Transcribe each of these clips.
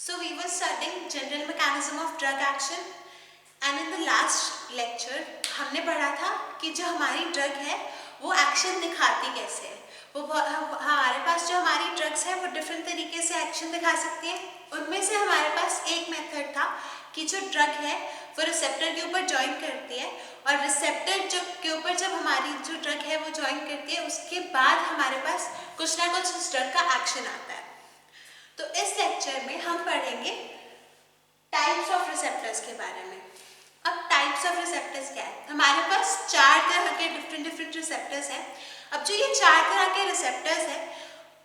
So we were studying general mechanism of drug action and in the last lecture हमने पढ़ा था कि जो हमारी ड्रग है वो एक्शन दिखाती कैसे है। हमारे पास जो हमारी ड्रग्स है वो डिफरेंट तरीके से एक्शन दिखा सकती है। उनमें से हमारे पास एक मेथड था कि जो ड्रग है वो रिसेप्टर के ऊपर ज्वाइन करती है और रिसेप्टर के ऊपर जब हमारी जो ड्रग है वो ज्वाइन करती है उसके बाद हमारे पास कुछ ना कुछ उस ड्रग का एक्शन आता है। तो इस लेक्चर में हम पढ़ेंगे टाइप्स ऑफ रिसेप्टर्स के बारे में। अब टाइप्स ऑफ रिसेप्टर्स क्या है? हमारे पास 4 तरह के डिफरेंट रिसेप्टर्स हैं। अब जो ये 4 तरह के रिसेप्टर्स हैं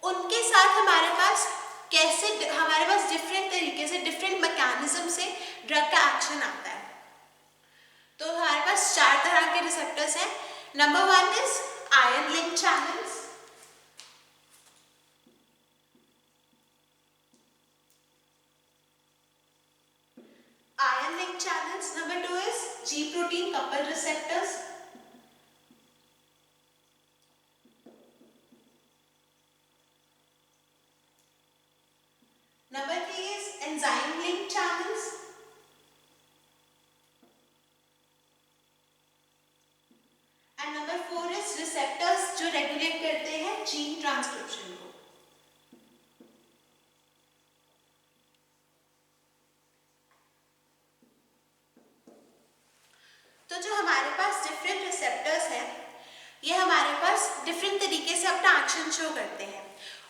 उनके साथ हमारे पास डिफरेंट तरीके से डिफरेंट मैकेनिज्म से ड्रग का एक्शन आता है। तो हमारे पास 4 तरह के रिसेप्टर्स हैं। Number 1 is ion link channels. Ion link channels. Number 2 is G protein coupled receptors. Number 3 is enzyme link channels. And number 4 is receptors जो regulate करते हैं gene transcription को। तो जो हमारे पास डिफरेंट रिसेप्टर्स हैं ये हमारे पास डिफरेंट तरीके से अपना एक्शन शो करते हैं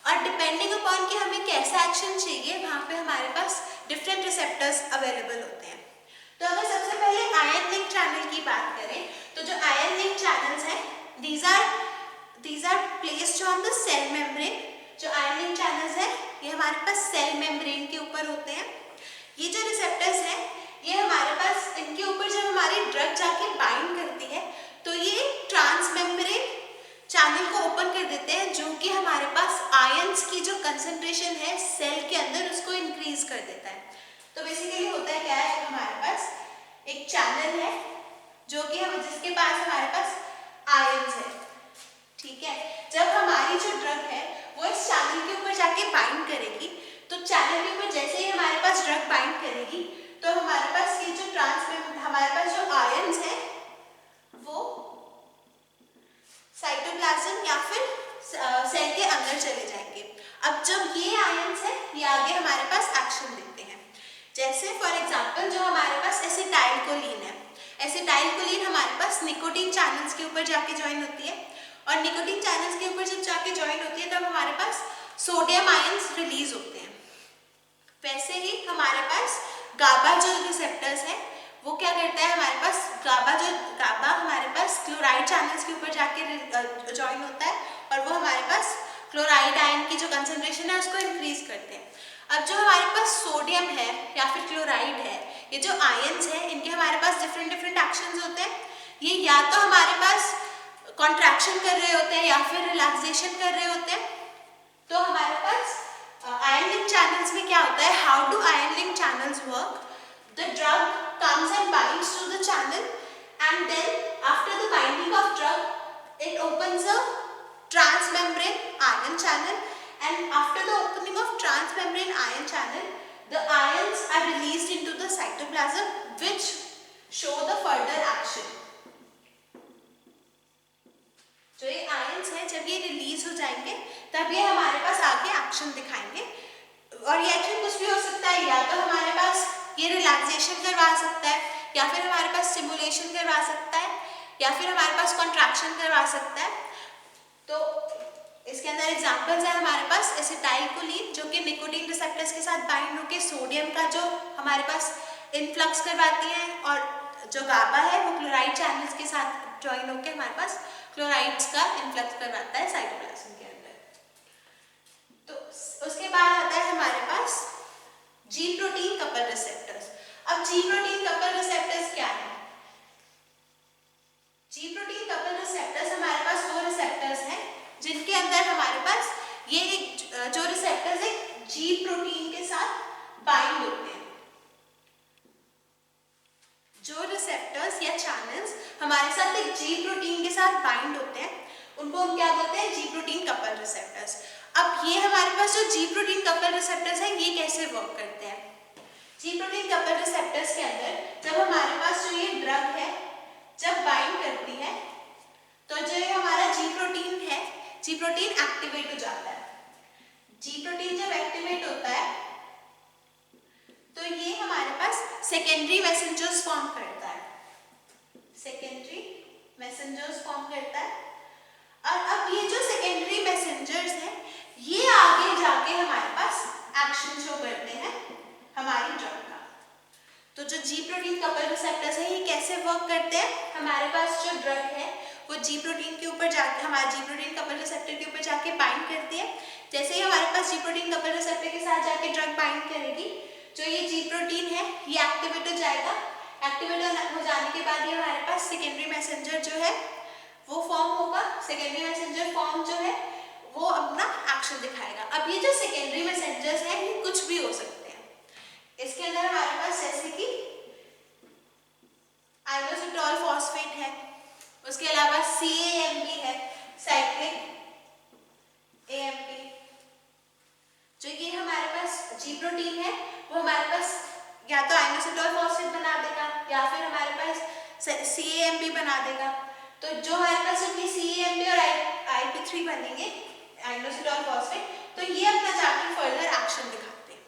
और डिपेंडिंग अपॉन कि हमें कैसा एक्शन चाहिए वहाँ पे हमारे पास डिफरेंट रिसेप्टर्स अवेलेबल होते हैं। तो अगर सबसे पहले आयन लिंक चैनल की बात करें तो जो आयन लिंक चैनल्स हैं these are placed on the cell membrane। जो आयन लिंक चैनल्स हैं ये हमारे पास सेल मेम्ब्रेन के ऊपर होते हैं। ये जो रिसेप्टर्स हैं ये हमारे पास इनके ऊपर जब हमारी ड्रग जाके बाइंड करती है तो ये ट्रांस मेम्ब्रेन चैनल को ओपन कर देते हैं जो कि हमारे पास आयंस की जो कंसंट्रेशन है सेल के अंदर उसको इंक्रीज कर देता है। तो बेसिकली होता है क्या है, हमारे पास एक चैनल है जो कि जिसके पास हमारे पास आयंस है, ठीक है। जब हमारी जो ड्रग है वो इस चैनल के ऊपर जाके बाइंड करेगी तो चैनल के ऊपर जैसे ही हमारे पास ड्रग बाइंड करेगी तो हमारे पास ये जो हमारे पास जो आयंस है वो साइटोप्लाज्म या फिर सेल के अंदर चले जाएंगे। अब जब ये आयंस है ये आगे हमारे पास एक्शन देते हैं। जैसे फॉर एग्जांपल जो हमारे पास एसिटाइलकोलिन है, एसिटाइलकोलिन हमारे पास निकोटीन चैनल्स के ऊपर जाके ज्वाइन होती है और निकोटीन चैनल्स के ऊपर जब जाके ज्वाइन होती है तब हमारे पास सोडियम आयंस रिलीज होते हैं। वैसे ही हमारे पास गाबा जो रिसेप्टर्स है वो क्या करता है, हमारे पास गाबा हमारे पास क्लोराइड चैनल्स के ऊपर जाके ज्वाइन होता है और वो हमारे पास क्लोराइड आयन की जो कंसंट्रेशन है उसको इंक्रीज करते हैं। अब जो हमारे पास सोडियम है या फिर क्लोराइड है, ये जो आयंस है इनके हमारे पास डिफरेंट एक्शंस होते हैं। ये या तो हमारे पास कॉन्ट्रैक्शन कर रहे होते हैं या फिर रिलैक्सेशन कर रहे होते हैं। तो हमारे पास ion link channels में क्या होता है, how do ion link channels work? The drug comes and binds to the channel and then after the binding of drug it opens a transmembrane ion channel and after the opening of transmembrane ion channel the ions are released into the cytoplasm which show the further action। जो ये ions है जब ये release हो जाएंगे तब ये हमारे पास आगे एक्शन दिखाएंगे और ये एक्शन कुछ भी हो सकता है, या तो हमारे पास ये रिलैक्सेशन करवा सकता है या फिर हमारे पास स्टिमुलेशन करवा सकता है या फिर हमारे पास कॉन्ट्रैक्शन करवा सकता है। तो इसके अंदर एग्जांपल्स है हमारे पास एसिटाइलकोलिन जो कि निकोटीन रिसेप्टर्स के साथ बाइंड होकर सोडियम का जो हमारे पास इनफ्लक्स करवाती है और जो गाबा है वो क्लोराइड चैनल्स के साथ ज्वाइन होकर हमारे पास क्लोराइड्स का इनफ्लक्स करवाता है साइटोप्लाज्म के अंदर। तो उसके बाद आता है हमारे पास जी प्रोटीन कपल रिसेप्टर्स। अब जी प्रोटीन कपल रिसेप्टर्स क्या है? जी प्रोटीन कपल रिसेप्टर्स हमारे पास वो रिसेप्टर्स हैं जिनके अंदर हमारे पास ये जो रिसेप्टर्स एक जी प्रोटीन के साथ बाइंड होते हैं। जो रिसेप्टर्स या चैनल्स हमारे साथ एक जी प्रोटीन के साथ बाइंड होते हैं उनको हम क्या बोलते हैं, जी प्रोटीन कपल रिसेप्टर्स। अब ये हमारे पास जो जी प्रोटीन कपल रिसेप्टर्स हैं ये कैसे वर्क करते हैं? जी प्रोटीन कपल रिसेप्टर्स के अंदर जब हमारे पास जो ये ड्रग है जब बाइंड करती है तो जो ये हमारा जी प्रोटीन है, जी प्रोटीन एक्टिवेट हो जाता है। जी प्रोटीन जब एक्टिवेट होता है तो ये हमारे पास सेकेंडरी मैसेंजर्स फॉर्म करता है, सेकेंडरी मैसेंजर्स फॉर्म करता है। और अब ये जो सेकेंडरी मैसेंजर्स हैं ये आगे जाके हमारे पास एक्शन शो करते हैं हमारी ड्रग का। तो जो जी प्रोटीन कपल रिसेप्टर्स है ये कैसे वर्क करते हैं, हमारे पास जो ड्रग है वो जी प्रोटीन के ऊपर जाके हमारे जी प्रोटीन कपल रिसेप्टर के ऊपर जाके बाइंड करती है। जैसे ही हमारे पास जी प्रोटीन कपल रिसेप्टर के साथ जाके ड्रग बाइंड करेगी, जो ये जी प्रोटीन है ये एक्टिवेट हो जाएगा। एक्टिवेट हो जाने के बाद ये हमारे पास सेकेंडरी मैसेंजर जो है वो फॉर्म होगा। सेकेंडरी मैसेंजर फॉर्म जो है वो अपना एक्शन दिखाएगा। अब ये जो सेकेंडरी मैसेंजर्स हैं ये कुछ भी हो सकते हैं। इसके अंदर हमारे पास जैसे कि आइनोसिटोल फॉस्फेट है, उसके अलावा CAMP है, साइक्लिक AMP। जो ये हमारे पास जी प्रोटीन है वो हमारे पास या तो आइनोसिटोल फॉस्फेट बना देगा या फिर हमारे पास CAMP बना देगा। तो जो हमारे पास जब CAMP और IP3 बनेंगे आइनोसिटोल फॉस्फेट, तो ये अपना जाके फर्दर एक्शन दिखाते हैं।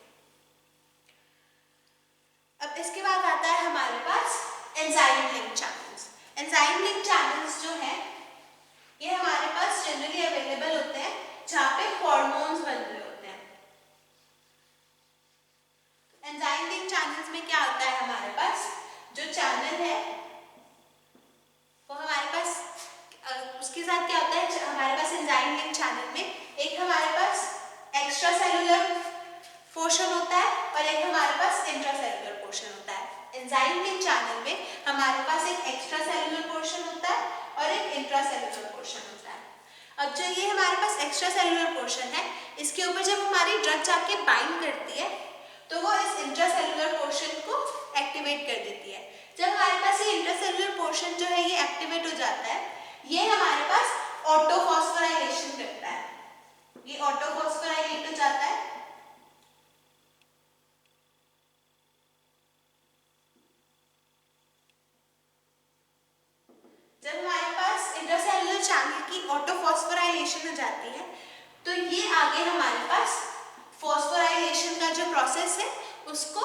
अब इसके बाद आता है हमारे पास enzyme link channels. Enzyme link channels जो है ये हमारे पास जनरली अवेलेबल होते हैं जहाँ पे हॉर्मोन्स बन रहे होते हैं। एंजाइम लिंक चैनल्स में क्या होता है, हमारे पास जो चैनल है वो हमारे पास उसके साथ क्या होता है, हमारे पास एंजाइम लिंक चैनल में एक हमारे पास एक्स्ट्रा सेलुलर पोर्शन होता है और एक हमारे पास इंट्रासेलुलर पोर्शन होता है। एंजाइम लिंक चैनल में हमारे पास एक एक्स्ट्रा सेलुलर पोर्शन होता है और एक इंट्रासेलुलर पोर्शन होता है। अब जो ये हमारे पास एक्स्ट्रा सेलुलर पोर्शन है इसके ऊपर जब हमारी ड्रग जाके बाइंड करती है तो वो इस इंट्रासेलुलर पोर्शन को एक्टिवेट कर देती है। जब हमारे पास ये इंट्रासेलुलर पोर्शन जो है ये एक्टिवेट हो जाता है, ये हमारे पास ऑटोफॉस्फोराइलेशन करता है। ये ऑटोफॉस्फोराइलेट हो जाता है। जब हमारे पास इंट्रासेलुलर चैनल की ऑटोफॉस्फोराइलेशन हो जाती है तो ये आगे हमारे पास फॉस्फोराइलेशन का जो प्रोसेस है उसको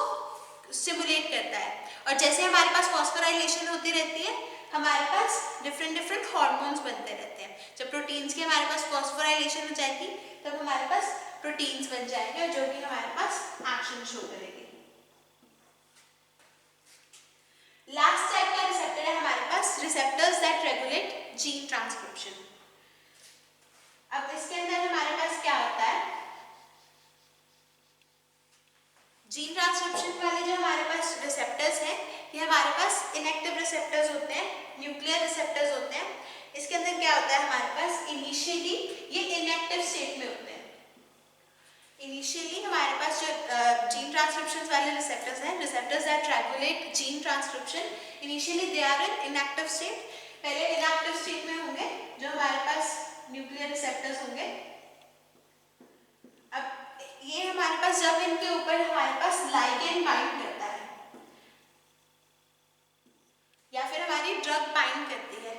स्टिमुलेट करता है। और जैसे हमारे पास फॉस्फोराइलेशन होती रहती है हमारे पास डिफरेंट हार्मोन्स बनते रहते हैं। जब प्रोटीन्स की हमारे पास फॉस्फोराइलेशन हो जाएगी तब हमारे पास प्रोटीन्स बन जाएंगे और जो भी हमारे पास एक्शन शो करेंगे। लास्ट टाइप का रिसेप्टर है हमारे पास receptors that regulate gene transcription. अब इसके अंदर हमारे पास क्या होता है, जीन ट्रांसक्रिप्शन वाले जो हमारे पास रिसेप्टर्स हैं ये हमारे पास इनएक्टिव रिसेप्टर्स होते हैं, न्यूक्लियर रिसेप्टर्स होते हैं। इसके अंदर क्या होता है हमारे पास इनिशियली ये इनएक्टिव स्टेट में होते हैं। इनिशियली हमारे पास जो जीन ट्रांसक्रिप्शन वाले रिसेप्टर्स हैं, receptors that regulate gene transcription, initially they are in inactive state. पहले इनएक्टिव स्टेट में होंगे जो हमारे पास न्यूक्लियर रिसेप्टर्स होंगे। अब ये हमारे पास जब इनके ऊपर हमारे पास लाइगेंड बाइंड करता है या फिर हमारी ड्रग बाइंड करती है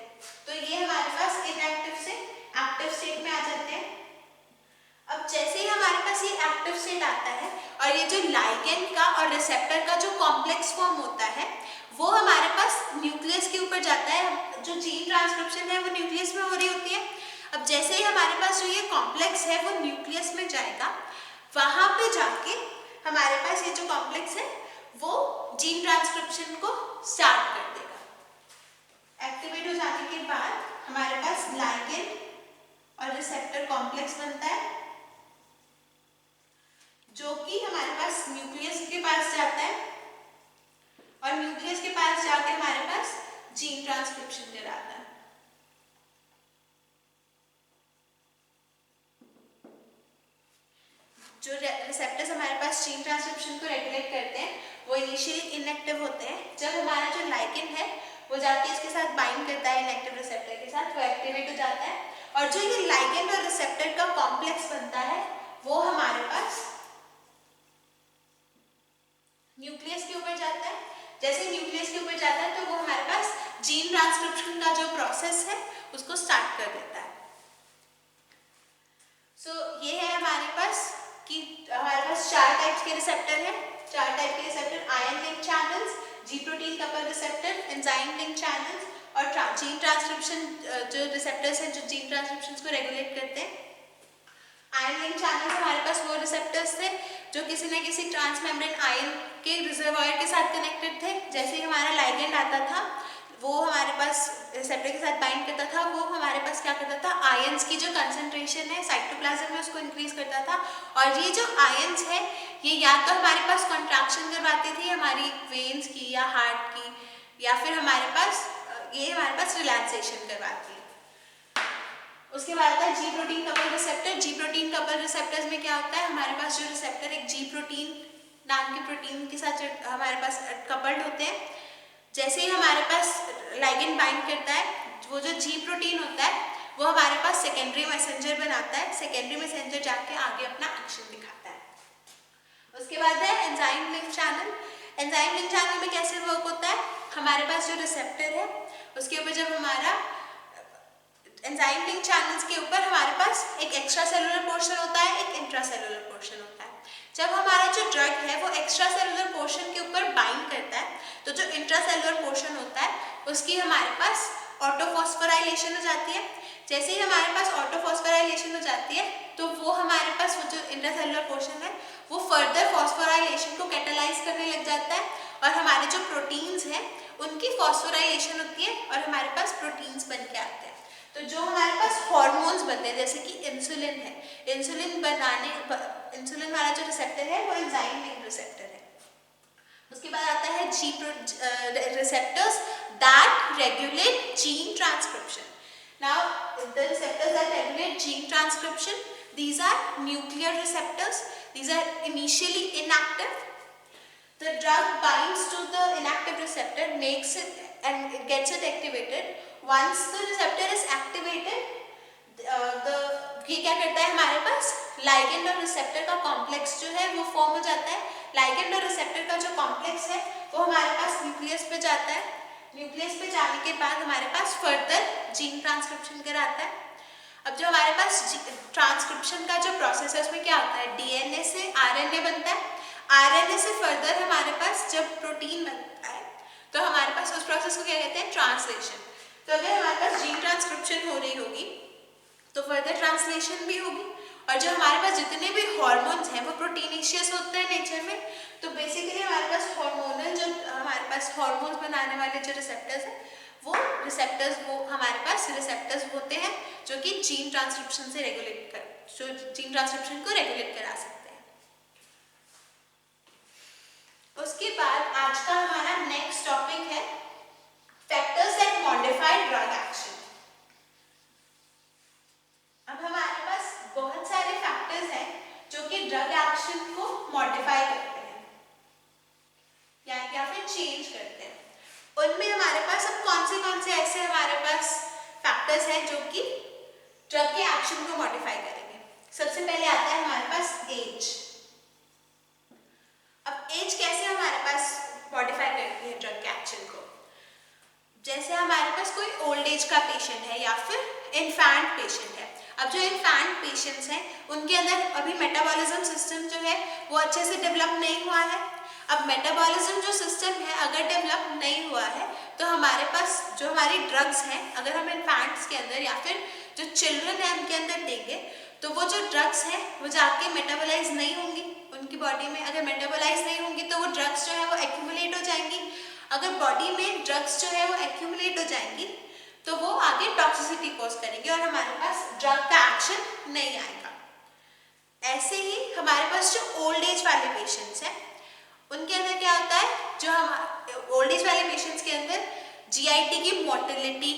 तो ये हमारे पास इनएक्टिव से एक्टिव स्टेट में आ जाते हैं। अब जैसे ही हमारे पास ये एक्टिव स्टेट आता है और ये जो लाइगेंड का और रिसेप्टर का जो कॉम्प्लेक्स फॉर्म होता है वो हमारे पास न्यूक्लियस के ऊपर जाता है। जो जीन ट्रांसक्रिप्शन है वो न्यूक्लियस में हो रही होती है। अब जैसे ही हमारे पास जो ये कॉम्प्लेक्स है वो न्यूक्लियस में जाएगा, वहां पे जाके हमारे पास ये जो कॉम्प्लेक्स है वो जीन ट्रांसक्रिप्शन को स्टार्ट कर देगा। एक्टिवेट हो जाने के बाद हमारे पास लाइगेंड और रिसेप्टर कॉम्प्लेक्स बनता है जो कि हमारे पास न्यूक्लियस के पास जाता है और न्यूक्लियस के पास जाके हमारे पास जीन ट्रांसक्रिप्शन कराता है। जो रिसेप्टर्स हमारे पास जीन ट्रांसक्रिप्शन को रेगुलेट करते हैं वो इनिशियली इनएक्टिव होते हैं। जब हमारा जो लाइगेंड है वो जाके इसके साथ बाइंड करता है इनएक्टिव रिसेप्टर के साथ, वो एक्टिवेट हो जाता है और जो ये लाइगेंड और रिसेप्टर का कॉम्प्लेक्स बनता है वो हमारे पास न्यूक्लियस जीन ट्रांसक्रिप्शन का जो प्रोसेस है उसको स्टार्ट कर देता है। सो ये है हमारे पास कि हमारे पास 4 टाइप्स के रिसेप्टर हैं। 4 टाइप के रिसेप्टर, आयन लिंक चैनल्स, जी protein couple receptor, enzyme link channels और जीन ट्रांसक्रिप्शन जो रिसेप्टर्स हैं जो जीन ट्रांसक्रिप्शन को रेगुलेट करते हैं। आयन लिंक चैनल्स हमारे पास वो रिसेप्टर्स थे जो किसी न किसी ट्रांसमेम्ब्रेन आयन के रिजर्वॉयर के साथ कनेक्टेड थे। जैसे ही हमारा लाइगेंड आता था वो हमारे पास रिसेप्टर के साथ बाइंड करता था, वो हमारे पास क्या करता था, आयंस की जो कंसंट्रेशन है साइटोप्लाज्म में उसको इंक्रीज करता था। और ये जो आयंस है ये या तो हमारे पास कॉन्ट्रैक्शन करवाती थी हमारी वेन्स की या हार्ट की, या फिर हमारे पास रिलैक्सेशन करवाती है। उसके बाद आता है जी प्रोटीन कपल रिसेप्टर। जी प्रोटीन कपल रिसेप्टर्स में क्या होता है, हमारे पास जो रिसेप्टर एक जी प्रोटीन नाम के प्रोटीन के साथ हमारे पास कपल्ड होते हैं। जैसे ही हमारे पास लाइगेंड बाइंड करता है, वो जो जी प्रोटीन होता है वो हमारे पास सेकेंडरी मैसेंजर बनाता है। सेकेंडरी मैसेंजर जाके आगे अपना एक्शन दिखाता है। उसके बाद है enzyme link channel. Enzyme link channel में कैसे वर्क होता है, हमारे पास जो रिसेप्टर है उसके ऊपर जब हमारा एंजाइम लिंक चैनल्स के ऊपर हमारे पास एक एक्स्ट्रा सेलुलर पोर्शन होता है, एक इंट्रा सेलुलर पोर्शन होता है। जब हमारा जो ड्रग है वो एक्स्ट्रा सेलुलर पोर्शन के ऊपर बाइंड करता है तो जो इंट्रा सेलुलर पोर्शन होता है उसकी हमारे पास ऑटोफॉस्फोराइलेशन हो जाती है। जैसे ही हमारे पास ऑटोफॉस्फोराइलेशन हो जाती है तो वो हमारे पास वो जो इंट्रा सेलुलर पोर्शन है वो फर्दर फॉस्फोराइलेशन को कैटालाइज करने लग जाता है और हमारे जो प्रोटीन्स हैं उनकी फॉस्फोराइलेशन होती है और हमारे पास प्रोटीन्स बन के आते हैं। तो जो हमारे पास हार्मोन्स बनते हैं जैसे कि इंसुलिन है, इंसुलिन वाला जो रिसेप्टर है वो एंजाइम लिंक रिसेप्टर है। उसके बाद आता है receptors that regulate gene transcription. Now the receptors that regulate gene transcription, these are nuclear receptors. These are initially inactive. The drug binds to the inactive receptor, makes it and it gets it activated. Once the receptor is activated, ये क्या करता है हमारे पास ligand और receptor का complex जो है वो फॉर्म हो जाता है। लाइगेंड और रिसेप्टर का जो कॉम्प्लेक्स है वो हमारे पास न्यूक्लियस पे जाता है। न्यूक्लियस पे जाने के बाद हमारे पास फर्दर जीन ट्रांसक्रिप्शन कराता है। अब जो हमारे पास ट्रांसक्रिप्शन का जो प्रोसेस है उसमें क्या होता है, डीएनए से आरएनए बनता है। आरएनए से फर्दर हमारे पास जब प्रोटीन बनता है तो हमारे पास उस प्रोसेस को क्या कहते हैं, ट्रांसलेशन। तो अगर हमारे पास जीन ट्रांसक्रिप्शन हो रही होगी तो फर्दर ट्रांसलेशन भी होगी। और जो हमारे पास जितने भी हार्मोन्स हैं वो प्रोटीनेशियस होते हैं नेचर में। तो बेसिकली हमारे पास हार्मोनल जो हमारे पास हार्मोन्स बनाने वाले जो रिसेप्टर्स हैं वो हमारे पास रिसेप्टर्स होते हैं जो कि जीन ट्रांसक्रिप्शन को रेगुलेट करा सकते हैं। उसके बाद आज का हमारा नेक्स्ट टॉपिक है factors that modify drug action. अब हमारे पास बहुत सारे फैक्टर्स हैं जो कि ड्रग एक्शन को मॉडिफाई करते हैं या फिर चेंज करते हैं। उनमें हमारे पास अब कौन से ऐसे हमारे पास फैक्टर्स हैं जो कि ड्रग के एक्शन को मॉडिफाई करेंगे। सबसे पहले आता है हमारे पास एज। अब एज कैसे हमारे पास मॉडिफाई करती है ड्रग के एक्शन को। जैसे हमारे पास कोई ओल्ड एज का पेशेंट है या फिर इन्फेंट पेशेंट है। अब जो इन्फेंट पेशेंट्स हैं उनके अंदर अभी मेटाबॉलिज्म सिस्टम जो है वो अच्छे से डेवलप नहीं हुआ है। अब मेटाबॉलिज्म जो सिस्टम है अगर डेवलप नहीं हुआ है तो हमारे पास जो हमारी ड्रग्स हैं अगर हम इन्फेंट्स के अंदर या फिर जो चिल्ड्रन है उनके अंदर देंगे तो वो जो ड्रग्स हैं वो जाके मेटाबोलाइज नहीं होंगी उनकी बॉडी में। अगर मेटाबोलाइज नहीं होंगी तो वो ड्रग्स जो है वो एक्यूमुलेट हो जाएंगी। अगर बॉडी में ड्रग्स जो है वो एक्यूमुलेट हो जाएंगी तो वो आगे टॉक्सिसिटी कॉज करेंगे और हमारे पास ड्रग का एक्शन नहीं आएगा। ऐसे ही हमारे पास जो ओल्ड एज वाले पेशेंट्स हैं उनके अंदर क्या होता है, जो हम ओल्ड एज वाले पेशेंट्स के अंदर जीआईटी की मोर्टेलिटी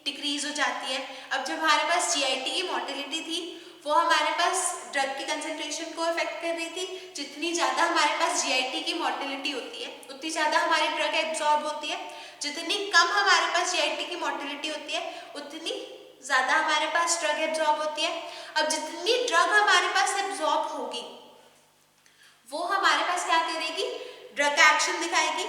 डिक्रीज हो जाती है। अब जब हमारे पास जीआईटी की मोर्टेलिटी थी वो हमारे पास ड्रग की कंसंट्रेशन को इफेक्ट कर रही थी। जितनी ज़्यादा हमारे पास जीआईटी की मोर्टेलिटी होती है उतनी ज़्यादा हमारी ड्रग एब्जॉर्ब होती है। जितनी कम हमारे पास जीआईटी की मोर्टेलिटी होती है उतनी ज़्यादा हमारे पास ड्रग एब्जॉर्ब होती है। अब जितनी ड्रग हमारे पास एब्जॉर्ब होगी वो हमारे पास क्या करेगी, ड्रग का एक्शन दिखाएगी।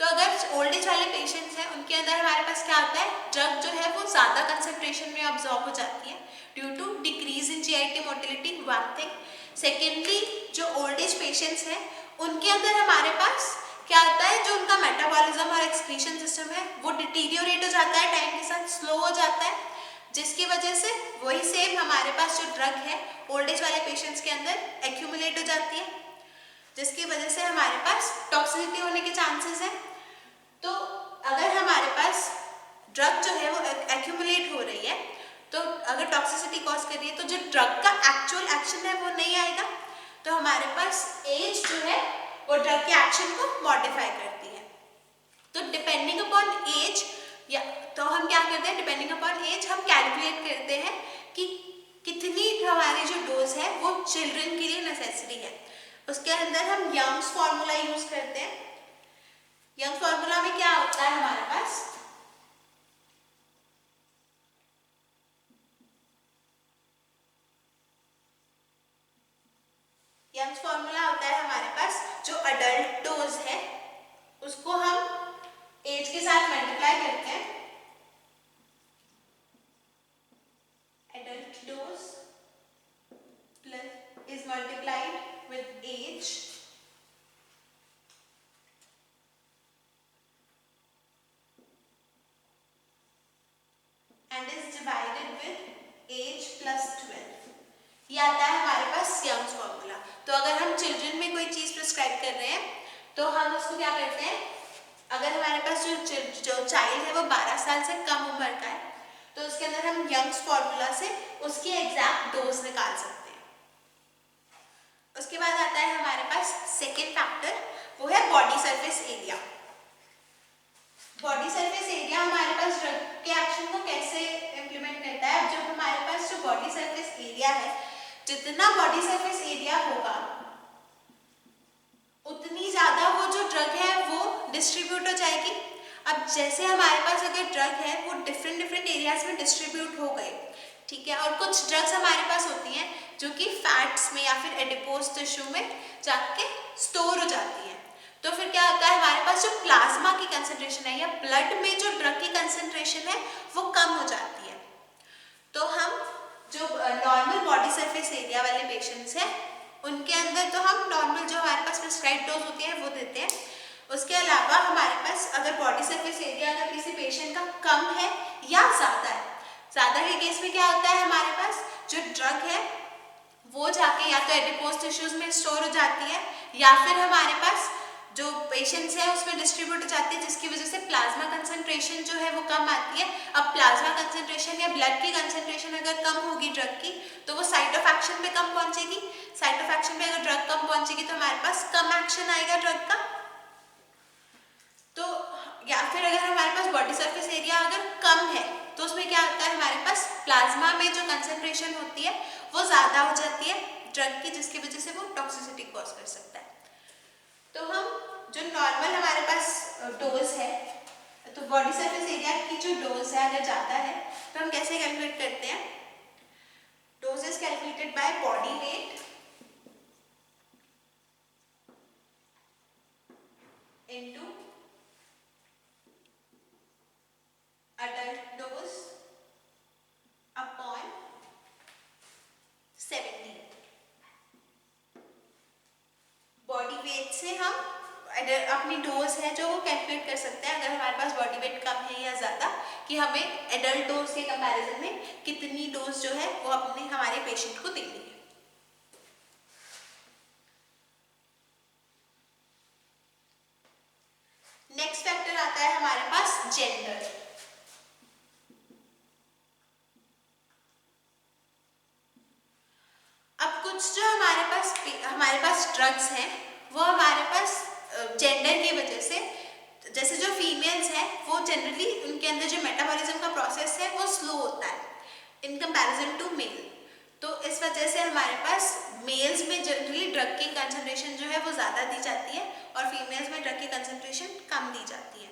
तो अगर ओल्ड एज वाले पेशेंट्स हैं उनके अंदर हमारे पास क्या होता है, ड्रग जो है वो ज़्यादा कंसंट्रेशन में ऑब्जॉर्ब हो जाती है due to decrease in GIT motility, one thing. Secondly, जो ओल्ड एज पेशेंट्स हैं उनके अंदर हमारे पास क्या होता है, जो उनका मेटाबॉलिज्म और एक्सक्रीशन सिस्टम है वो डिटीरियोरेट हो जाता है, टाइम के साथ स्लो हो जाता है, जिसकी वजह से वही सेम हमारे पास जो ड्रग है ओल्ड एज वाले पेशेंट्स के अंदर एक्यूमुलेट हो जाती है, जिसकी वजह से हमारे पास टॉक्सिसिटी होने के चांसेस हैं। तो अगर हमारे पास ड्रग जो है वो एक्यूमुलेट हो रही है, तो अगर टॉक्सिसिटी कॉज कर रही है, तो जो ड्रग का एक्चुअल एक्शन है वो नहीं आएगा, तो हमारे पास एज जो है वो ड्रग के एक्शन को मॉडिफाई करती है। तो डिपेंडिंग अपॉन एज, या तो हम क्या करते हैं, डिपेंडिंग अपॉन एज हम कैलकुलेट करते हैं कि कितनी हमारी जो डोज है वो चिल्ड्रन के लिए नेसेसरी है। उसके अंदर हम यंग्स फार्मूला यूज करते हैं। यंग फार्मूला में क्या होता है हमारे पास, यंग फार्मूला होता है हमारे पास जो अडल्ट डोज है उसको हम एज के साथ मल्टीप्लाई करते हैं। Adult dose plus is multiplied with age and is divided with age plus 12। ये आता है हमारे पास यंग्स फॉर्मूला। तो अगर हम चिल्ड्रन में कोई चीज प्रिस्क्राइब कर रहे हैं तो हम उसको क्या करते हैं, अगर हमारे पास जो चाइल्ड है वो 12 साल से कम उम्र का है तो उसके अंदर हम यंग्स फॉर्मूला से उसकी एग्जैक्ट डोज निकाल सकते हैं। उसके बाद आता है हमारे पास सेकेंड फैक्टर, वो है body surface area. Body surface area हमारे पास ड्रग के एक्शन को कैसे इम्प्लीमेंट करता है। जब हमारे पास जो बॉडी सरफेस एरिया है, जितना बॉडी सरफेस एरिया होगा उतनी ज्यादा वो जो ड्रग है वो डिस्ट्रीब्यूट हो जाएगी। अब जैसे हमारे पास अगर ड्रग है वो डिफरेंट एरियाज में डिस्ट्रीब्यूट हो गए, ठीक है, और कुछ ड्रग्स हमारे पास होती हैं जो कि फैट्स में या फिर एडिपोज टिश्यू में जाके स्टोर हो जाती है, तो फिर क्या होता है हमारे पास जो प्लाज्मा की कंसंट्रेशन है या ब्लड में जो ड्रग की कंसंट्रेशन है वो कम हो जाती है। तो हम जो नॉर्मल बॉडी सरफेस एरिया वाले पेशेंट्स हैं उनके अंदर तो हम नॉर्मल जो हमारे पास प्रिस्क्राइब डोज होती है वो देते हैं। उसके अलावा हमारे पास अगर बॉडी सरफेस एरिया अगर किसी पेशेंट का कम है या ज़्यादा है, ज़्यादा के केस में क्या होता है हमारे पास जो ड्रग है वो जाके या तो एडिपोज टिश्यूज में स्टोर हो जाती है या फिर हमारे पास जो पेशेंट्स है उसमें डिस्ट्रीब्यूट हो जाती है, जिसकी वजह से प्लाज्मा कंसंट्रेशन जो है वो कम आती है। अब प्लाज्मा कंसंट्रेशन या ब्लड की कंसंट्रेशन अगर कम होगी ड्रग की तो वो साइट ऑफ एक्शन पे कम पहुंचेगी। साइट ऑफ एक्शन पे अगर ड्रग कम पहुंचेगी तो हमारे पास कम एक्शन आएगा ड्रग का। तो या फिर अगर हमारे पास बॉडी सरफेस एरिया अगर कम है तो उसमें क्या होता है हमारे पास प्लाज्मा में जो कंसंट्रेशन होती है वो ज़्यादा हो जाती है ड्रग की, जिसकी वजह से वो टॉक्सिसिटी कॉज कर सकता है। तो हम जो नॉर्मल हमारे पास डोज है, तो बॉडी सरफेस एरिया की जो डोज है अगर ज़्यादा है तो हम कैसे कैलकुलेट करते हैं, dose is calculated by body weight into adult dose upon 70। Body weight से हम अपनी डोज है जो वो कैलकुलेट कर सकते हैं अगर हमारे पास बॉडी वेट कम है या ज़्यादा, कि हमें एडल्ट डोज के कंपैरिजन में कितनी डोज जो है वो अपने हमारे पेशेंट को देनी है। नेक्स्ट फैक्टर आता है हमारे पास जेंडर। अब कुछ जो हमारे पास ड्रग्स हैं वो हमारे पास जेंडर की वजह से, जैसे जो फीमेल्स हैं वो जनरली उनके अंदर जो मेटाबॉलिज्म का प्रोसेस है वो स्लो होता है इन कंपैरिजन टू मेल, तो इस वजह से हमारे पास मेल्स में जनरली ड्रग की कंसंट्रेशन जो है वो ज़्यादा दी जाती है और फीमेल्स में ड्रग की कंसंट्रेशन कम दी जाती है।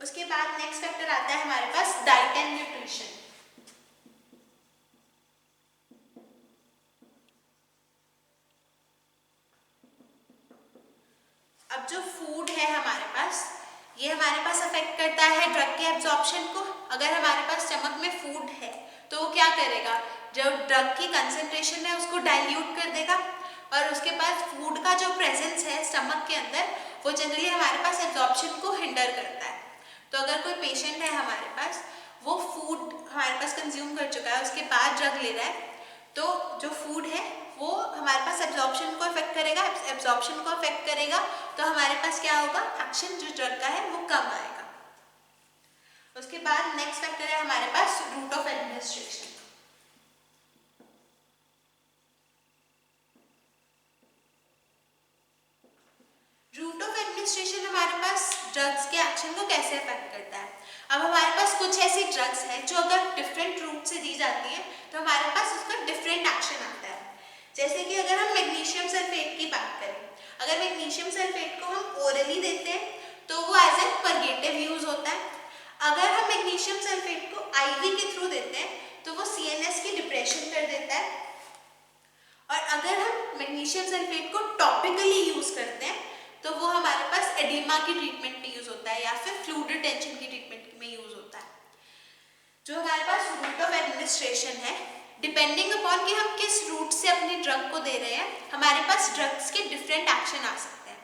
उसके बाद नेक्स्ट फैक्टर आता है हमारे पास डाइट एंड न्यूट्रिशन। अब जो फूड है हमारे ये हमारे पास अफेक्ट करता है ड्रग के एब्जॉर्प्शन को। अगर हमारे पास स्टमक में फूड है तो वो क्या करेगा, जो ड्रग की कंसंट्रेशन है उसको डाइल्यूट कर देगा, और उसके बाद फूड का जो प्रेजेंस है स्टमक के अंदर वो जनरली हमारे पास एब्जॉर्प्शन को हिंडर करता है। तो अगर कोई पेशेंट है हमारे पास, वो फूड हमारे पास कंज्यूम कर चुका है, उसके बाद ड्रग ले रहा है, तो जो फूड है वो हमारे पास एब्जॉर्प्शन को अफेक्ट करेगा। एब्जॉर्प्शन को अफेक्ट करेगा तो हमारे पास क्या होगा, एक्शन जो ड्रग का है वो कम आएगा। उसके बाद नेक्स्ट फैक्टर है हमारे पास route of administration. Route of administration हमारे पास ड्रग्स के एक्शन को कैसे अफेक्ट करता है। अब हमारे पास कुछ ऐसी ड्रग्स हैं जो अगर डिफरेंट रूट से दी जाती है तो हमारे पास उसका डिफरेंट एक्शन आता है। जैसे कि अगर हम मैग्नीशियम सल्फेट की बात करें, अगर मैग्नीशियम सल्फेट को हम ओरली देते हैं तो वो एज एन परगेटिव यूज होता है। अगर हम मैग्नीशियम सल्फेट को आईवी के थ्रू देते हैं तो वो सीएनएस की डिप्रेशन कर देता है। और अगर हम मैग्नीशियम सल्फेट को टॉपिकली यूज करते हैं तो वो हमारे पास एडिमा की ट्रीटमेंट में यूज होता है या फिर फ्लूइड रिटेंशन की ट्रीटमेंट में यूज होता है। जो हमारे पास रूट ऑफ एडमिनिस्ट्रेशन है, डिपेंडिंग अपॉन कि हम किस रूट से अपनी ड्रग को दे रहे हैं, हमारे पास ड्रग्स के डिफरेंट एक्शन आ सकते हैं।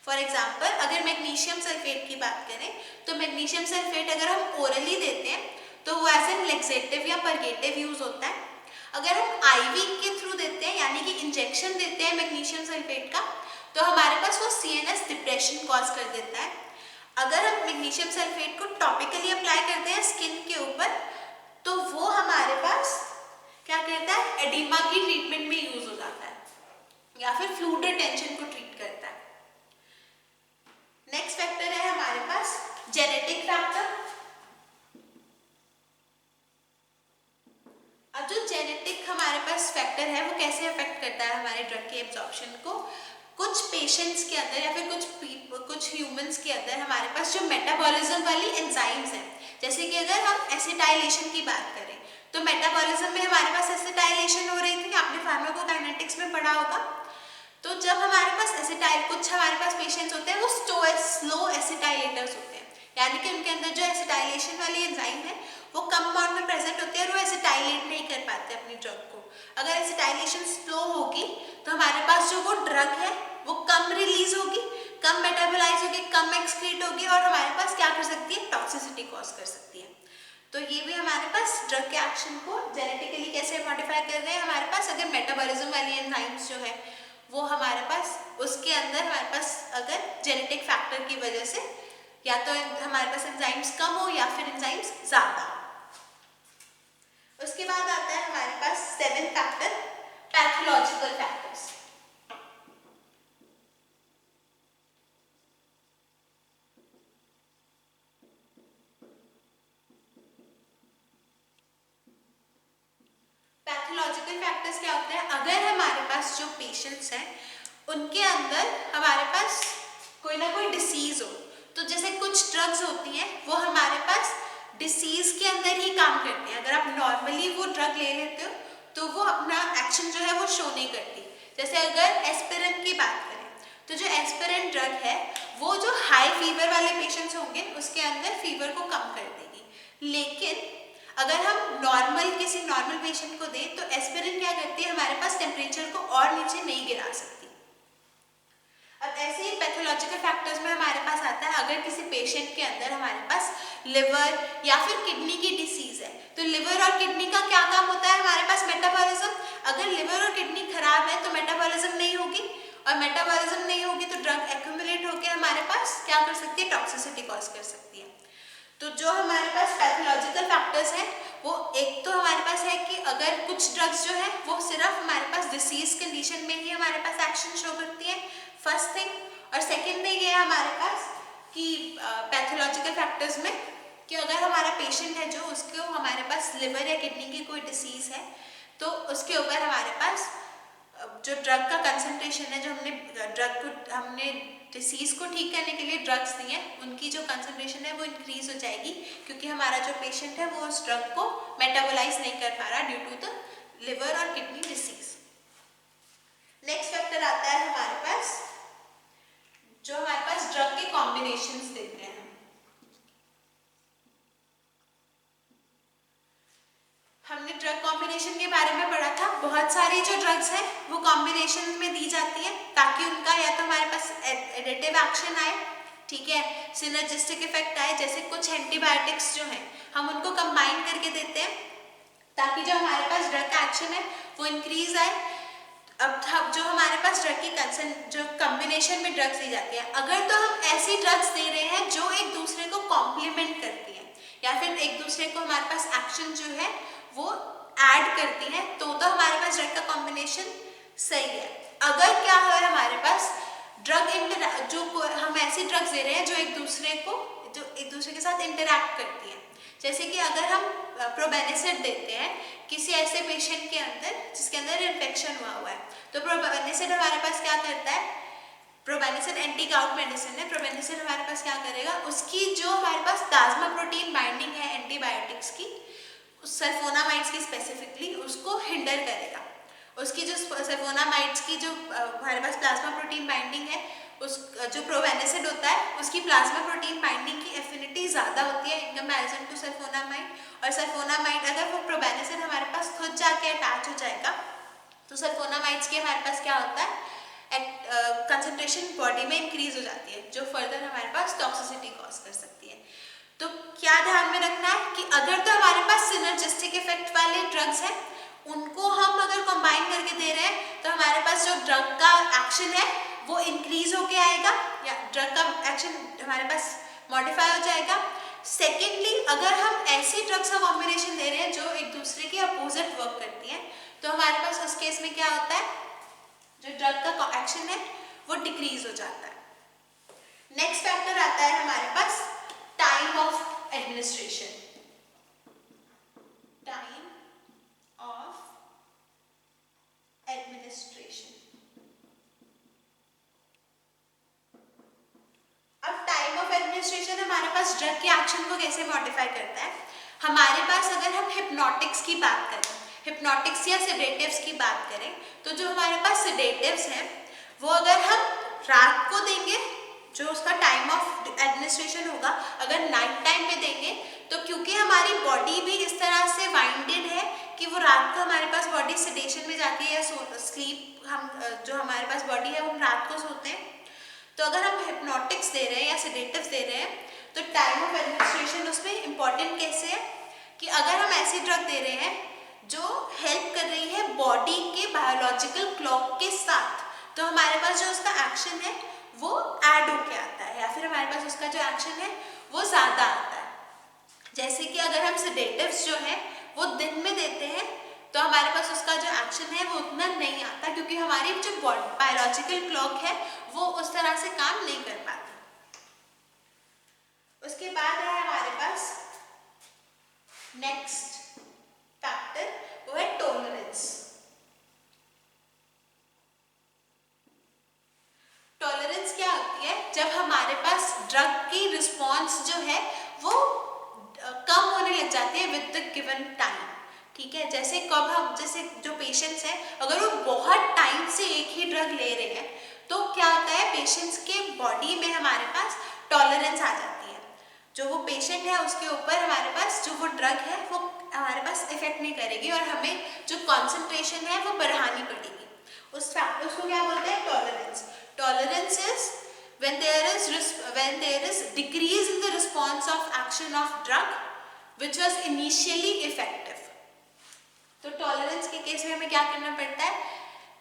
फॉर एग्जाम्पल, अगर मैग्नीशियम सल्फेट की बात करें तो मैग्नीशियम सल्फेट अगर हम ओरली देते हैं तो वो एज एन लेक्सेटिव या परगेटिव यूज होता है। अगर हम आईवी के थ्रू देते हैं यानी कि इंजेक्शन देते हैं मैग्नीशियम सल्फेट का, तो हमारे पास वो सीएनएस डिप्रेशन कॉज कर देता है। अगर हम मैग्नीशियम सल्फेट को टॉपिकली अप्लाई करते हैं स्किन के ऊपर तो वो हमारे पास क्या करता है, एडिमा की ट्रीटमेंट में यूज हो जाता है या फिर फ्लूइड रिटेंशन को ट्रीट करता है। नेक्स्ट फैक्टर है हमारे पास जेनेटिक फैक्टर। अब जो जेनेटिक हमारे पास फैक्टर है वो कैसे अफेक्ट करता है हमारे ड्रग के एब्जॉर्प्शन को। कुछ पेशेंट्स के अंदर या फिर कुछ ह्यूमंस के अंदर हमारे पास जो मेटाबॉलिज्म वाली एंजाइम्स हैं, जैसे कि अगर हम एसिटाइलेशन की बात करें तो मेटाबॉलिज्म में हमारे पास एसिटाइलेशन हो रही थी, आपने फार्माकोकाइनेटिक्स में पढ़ा होगा। तो जब हमारे पास कुछ हमारे पास पेशेंट्स होते हैं वो स्लो एसिटाइलेटर्स होते हैं, यानी कि उनके अंदर जो एसिटाइलेशन वाली एंजाइम है वो कम अमाउंट में प्रेजेंट होती है और वो एसिटाइलेट नहीं कर पाते अपनी ड्रग को। अगर एसिटाइलेशन स्लो होगी तो हमारे पास जो वो ड्रग है वो कम रिलीज होगी, कम मेटाबोलाइज होगी, कम एक्सक्रीट होगी और हमारे पास क्या कर सकती है, टॉक्सिसिटी कॉज कर सकती है। तो ये भी हमारे पास ड्रग के एक्शन को जेनेटिकली कैसे मॉडिफाई कर रहे हैं। हमारे पास अगर मेटाबॉलिज्म वाली एंजाइम्स जो है वो हमारे पास उसके अंदर हमारे पास अगर जेनेटिक फैक्टर की वजह से या तो हमारे पास एंजाइम्स कम हो या फिर एंजाइम्स ज्यादा हो। उसके बाद आता है हमारे पास seventh factor, pathological factors. Pathological factors क्या होते हैं, अगर हमारे पास जो पेशेंट्स हैं उनके अंदर हमारे पास कोई ना कोई डिसीज हो, तो जैसे कुछ ड्रग्स होती हैं वो हमारे पास डिसीज के अंदर ही काम करती हैं। अगर आप नॉर्मली वो ड्रग ले लेते हो तो वो अपना एक्शन जो है वो शो नहीं करती। जैसे अगर एस्पिरिन की बात करें तो जो एस्पिरिन ड्रग है वो जो हाई फीवर वाले पेशेंट्स होंगे उसके अंदर फीवर को कम कर देगी, लेकिन अगर हम किसी नॉर्मल पेशेंट को दें तो एस्पिरिन क्या करती है, हमारे पास टेम्परेचर को और नीचे नहीं गिरा सकती। अब ऐसे ही पैथोलॉजिकल फैक्टर्स में हमारे पास आता है, अगर किसी पेशेंट के अंदर हमारे पास लिवर या फिर किडनी की डिसीज है तो लिवर और किडनी का क्या काम होता है, हमारे पास मेटाबॉलिज्म। अगर लिवर और किडनी खराब है तो मेटाबॉलिज्म नहीं होगी, और मेटाबॉलिज्म नहीं होगी तो ड्रग एक्यूमुलेट होकर हमारे पास क्या कर सकती है, टॉक्सिसिटी कॉज कर सकती है। तो जो हमारे पास पैथोलॉजिकल फैक्टर्स हैं वो एक तो हमारे पास है कि अगर कुछ ड्रग्स जो है वो सिर्फ हमारे पास डिसीज कंडीशन में ही हमारे पास एक्शन शो करती है, फर्स्ट थिंग। और सेकेंड थिंग ये है हमारे पास कि पैथोलॉजिकल फैक्टर्स में कि अगर हमारा पेशेंट है जो उसको हमारे पास लिवर या किडनी की कोई डिसीज है तो उसके ऊपर हमारे पास जो ड्रग का कंसंट्रेशन है, जो हमने डिसीज को ठीक करने के लिए ड्रग्स दी हैं उनकी जो कंसंट्रेशन है वो इंक्रीज हो जाएगी, क्योंकि हमारा जो पेशेंट है वो उस ड्रग को मेटाबोलाइज नहीं कर पा रहा ड्यू टू द लिवर और किडनी डिसीज। नेक्स्ट फैक्टर आता है हमारे पास जो हमारे पास ड्रग के कॉम्बिनेशंस देते हैं। हैं वो कॉम्बिनेशन में दी जाती हैं ताकि उनका या तो हमारे पास एडिटिव एक्शन आए, ठीक है, सिनर्जिस्टिक इफेक्ट आए। जैसे कुछ एंटीबायोटिक्स जो हैं हम उनको कंबाइन करके देते हैं ताकि जो हमारे पास ड्रग का एक्शन है वो इंक्रीज आए। अब जो हमारे पास ड्रग की जो कॉम्बिनेशन में ड्रग्स दी जाती है, अगर तो हम ऐसी ड्रग्स दे रहे हैं जो एक दूसरे को कॉम्प्लीमेंट करती है या फिर एक दूसरे को हमारे पास एक्शन जो है वो ऐड करती है, तो हमारे पास ड्रग का कॉम्बिनेशन सही है। अगर क्या है हमारे पास ड्रग जो हम ऐसी ड्रग्स दे रहे हैं जो एक दूसरे के साथ इंटरैक्ट करती है, जैसे कि अगर हम प्रोबेनिसिड देते हैं किसी ऐसे पेशेंट के अंदर जिसके अंदर इन्फेक्शन हुआ है, तो प्रोबेनिसिड हमारे पास क्या करता है, प्रोबेनिसिड एंटी गाउट मेडिसिन है, प्रोबेनिसिड हमारे पास क्या करेगा, उसकी जो हमारे पास प्लाज्मा प्रोटीन बाइंडिंग है एंटीबायोटिक्स की, सल्फोनामाइड्स की स्पेसिफिकली, उसको हिंडर करेगा। उसकी जो सल्फोनामाइड्स की जो हमारे पास प्लाज्मा प्रोटीन बाइंडिंग है, उस जो प्रोबेनिसिड होता है उसकी प्लाज्मा प्रोटीन बाइंडिंग की एफिनिटी ज़्यादा होती है इन कंपैरिजन टू सल्फोनामाइड। और सल्फोनामाइड अगर वो प्रोबेनिसिड हमारे पास खुद जाके अटैच हो जाएगा तो सल्फोनामाइड्स के हमारे पास क्या होता है, कंसंट्रेशन बॉडी में इंक्रीज हो जाती है जो फर्दर हमारे पास टॉक्सिसिटी कॉज कर सकती है। तो क्या ध्यान में रखना है कि अगर तो हमारे पास सिनर्जिस्टिक इफेक्ट वाले ड्रग्स हैं उनको हम अगर कंबाइन करके दे रहे हैं तो हमारे पास जो ड्रग का एक्शन है वो इंक्रीज होके आएगा या ड्रग का एक्शन हमारे पास मॉडिफाई हो जाएगा। सेकेंडली, अगर हम ऐसी ड्रग्स का कॉम्बिनेशन दे रहे हैं जो एक दूसरे के अपोजिट वर्क करती हैं तो हमारे पास उस केस में क्या होता है, जो ड्रग का एक्शन है वो डिक्रीज हो जाता है। नेक्स्ट फैक्टर आता है हमारे पास time of administration. Time of administration. अब टाइम ऑफ एडमिनिस्ट्रेशन हमारे पास ड्रग के एक्शन को कैसे मॉडिफाई करता है। हमारे पास अगर हम हिप्नोटिक्स की बात करें, हिप्नोटिक्स या सेडेटिव्स की बात करें, तो जो हमारे पास सेडेटिव्स हैं वो अगर हम रात को देंगे, जो उसका टाइम ऑफ एडमिनिस्ट्रेशन होगा, अगर नाइट टाइम में देंगे तो क्योंकि हमारी बॉडी भी इस तरह से वाइंडेड है कि वो रात को हमारे पास बॉडी सेडेशन में जाती है या स्लीप, हम जो हमारे पास बॉडी है हम रात को सोते हैं। तो अगर हम हिप्नोटिक्स दे रहे हैं या सेडेटिव्स दे रहे हैं तो टाइम ऑफ एडमिनिस्ट्रेशन उसमें इंपॉर्टेंट कैसे है कि अगर हम ऐसी ड्रग दे रहे हैं जो हेल्प कर रही है बॉडी के बायोलॉजिकल क्लॉक के साथ, तो हमारे पास जो उसका एक्शन है वो ऐड होके आता है या फिर हमारे पास उसका जो एक्शन है वो ज़्यादा आता है। जैसे कि अगर हम सेडेटिव्स जो है वो दिन में देते हैं तो हमारे पास उसका जो एक्शन है वो उतना नहीं आता क्योंकि हमारी जो बायोलॉजिकल क्लॉक है वो उस तरह से काम नहीं कर पाती। उसके बाद है हमारे पास नेक्स्ट फैक्टर, वो है टॉलरेंस। टॉलरेंस क्या होती है, जब हमारे पास ड्रग की रिस्पॉन्स जो है वो कम होने लग जाती है विद द गिवन टाइम, ठीक है। जैसे जो पेशेंट्स हैं अगर वो बहुत टाइम से एक ही ड्रग ले रहे हैं तो क्या होता है, पेशेंट्स के बॉडी में हमारे पास टॉलरेंस आ जाती है। जो वो पेशेंट है उसके ऊपर हमारे पास जो वो ड्रग है वो हमारे पास इफेक्ट नहीं करेगी और हमें जो कॉन्सेंट्रेशन है वो बढ़ानी पड़ेगी। उसको क्या बोलते हैं, tolerance. Tolerance is when there is decrease in the response of action of drug which was initially effective। तो टॉलरेंस के केस में हमें क्या करना पड़ता है,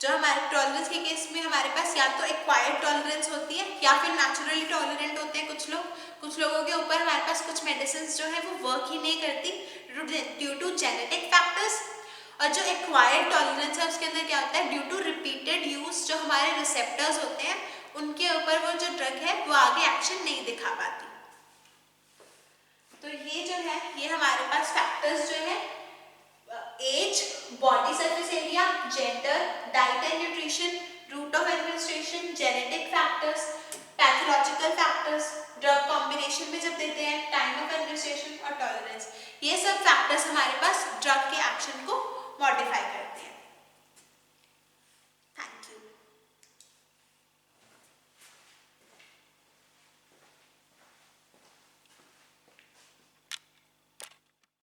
जो हमारे टॉलरेंस के केस में हमारे पास या तो एक्वायर्ड टॉलरेंस होती है या फिर नेचुरली टॉलरेंट होते हैं कुछ लोगों के ऊपर हमारे पास कुछ मेडिसिन जो है वो वर्क ही नहीं करती ड्यू टू जेनेटिक फैक्टर्स। और जो एक्वायर्ड टॉलरेंस है उसके अंदर क्या होता है, ड्यू टू रिपीटेड यूज जो हमारे रिसेप्टर्स होते हैं उनके ऊपर वो जो ड्रग है वो आगे एक्शन नहीं दिखा पाती। तो ये जो है ये हमारे पास फैक्टर्स जो है age, body surface area, gender, diet and nutrition, route of administration, genetic factors, pathological factors, drug combination में जब देते हैं, टाइम ऑफ एडमिनिस्ट्रेशन और टॉलरेंस, ये सब फैक्टर्स हमारे पास ड्रग के एक्शन को मॉडिफाई करते हैं।